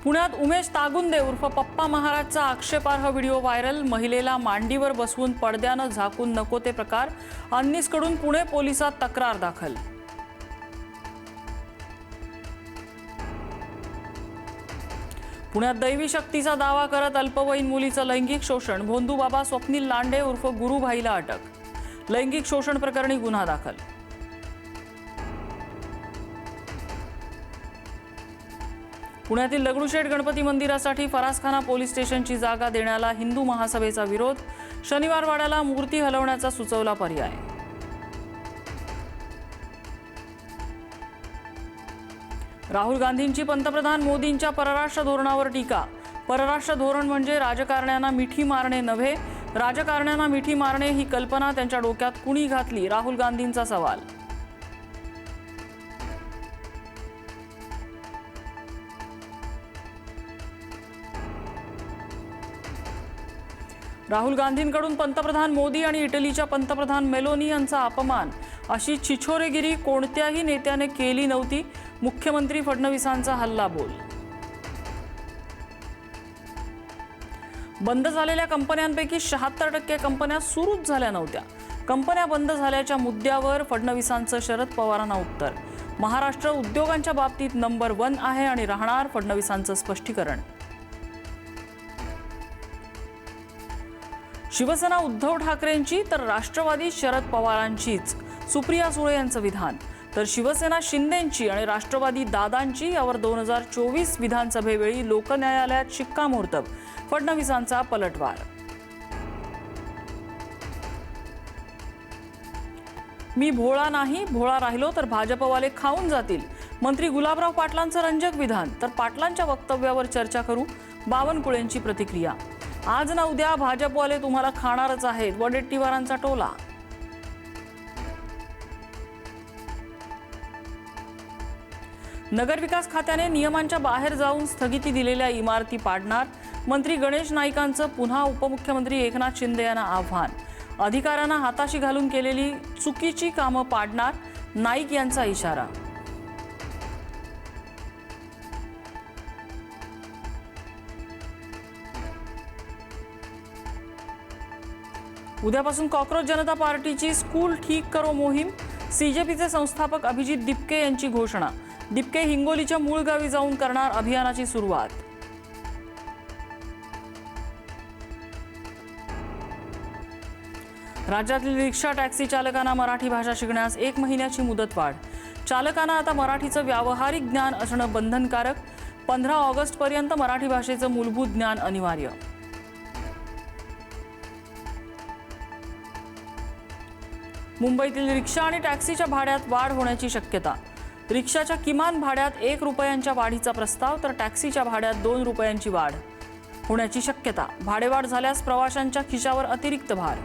पुण्यात उमेश तागुंदे उर्फ पप्पा महाराजचा आक्षेपार्ह व्हिडिओ व्हायरल। महिलेला मांडीवर बसवून पडद्यानं झाकून नको ते प्रकार। अंनिसकडून पुणे पोलिसात तक्रार दाखल। पुण्यात दैवी शक्तीचा दावा करत अल्पवयीन मुलीचं लैंगिक शोषण। भोंदूबाबा स्वप्नील लांडे उर्फ गुरुभाईला अटक। लैंगिक शोषण प्रकरणी गुन्हा दाखल। पुण्यातील दगडूशेठ गणपती मंदिरासाठी फरासखाना पोलीस स्टेशनची जागा देण्याला हिंदू महासभेचा विरोध। शनिवारवाड्याला मूर्ती हलवण्याचा सुचवला पर्याय। राहुल गांधींची पंतप्रधान मोदींच्या परराष्ट्र धोरणावर टीका। परराष्ट्र धोरण म्हणजे राजकारण्यांना मिठी मारणे नव्हे, राजकारण्यांना मिठी मारणे ही कल्पना त्यांच्या डोक्यात कुणी घातली, राहुल गांधींचा सवाल। राहुल गांधींकडून पंतप्रधान मोदी आणि इटलीच्या पंतप्रधान मेलोनी यांचा अपमान। अशी छिछोरेगिरी कोणत्याही नेत्याने केली नव्हती, मुख्यमंत्री फडणवीसांचा हल्लाबोल। बंद झालेल्या कंपन्यांपैकी 76% कंपन्या सुरूच झाल्या नव्हत्या। कंपन्या बंद झाल्याच्या मुद्द्यावर फडणवीसांचं शरद पवारांना उत्तर। महाराष्ट्र उद्योगांच्या बाबतीत नंबर 1 आहे आणि राहणार, फडणवीसांचं स्पष्टीकरण। शिवसेना उद्धव ठाकरेंची तर राष्ट्रवादी शरद पवारांचीच, सुप्रिया सुळे यांचं विधान। तर शिवसेना शिंदेंची आणि राष्ट्रवादी दादांची यावर 2024 विधानसभेवेळी लोकन्यायालयात शिक्कामोर्तब। फडणवीसांचा पलटवार। मी भोळा नाही, भोळा राहिलो तर भाजपवाले खाऊन जातील। मंत्री गुलाबराव पाटलांचं रंजक विधान। तर पाटलांच्या वक्तव्यावर चर्चा करू, बावनकुळेंची प्रतिक्रिया। आज ना उद्या भाजपवाले तुम्हाला खाणारच आहेत, वडेट्टीवारांचा टोला। नगरविकास खात्याने नियमांच्या बाहेर जाऊन स्थगिती दिलेल्या इमारती पाडणार। मंत्री गणेश नाईकांचं पुन्हा उपमुख्यमंत्री एकनाथ शिंदे यांना आव्हान। अधिकाऱ्यांना हाताशी घालून केलेली चुकीची कामं पाडणार, नाईक यांचा इशारा। उद्यापासून कॉक्रोच जनता पार्टीची स्कूल ठीक करो मोहीम। सीजेपीचे संस्थापक अभिजित दिपके यांची घोषणा। दिपके हिंगोलीच्या मूळ गावी जाऊन करणार अभियानाची सुरुवात। राज्यातील रिक्षा टॅक्सी चालकांना मराठी भाषा शिकण्यास 1 महिन्याची मुदतवाढ। चालकांना आता मराठीचं व्यावहारिक ज्ञान असणं बंधनकारक। 15 ऑगस्टपर्यंत मराठी भाषेचं मूलभूत ज्ञान अनिवार्य। मुंबईतील रिक्षा आणि टॅक्सीच्या भाड्यात वाढ होण्याची शक्यता। रिक्षाच्या किमान भाड्यात 1 रुपयांच्या वाढीचा प्रस्ताव, तर टॅक्सीच्या भाड्यात 2 रुपयांची वाढ होण्याची शक्यता। भाडेवाढ झाल्यास प्रवाशांच्या खिशावर अतिरिक्त भार।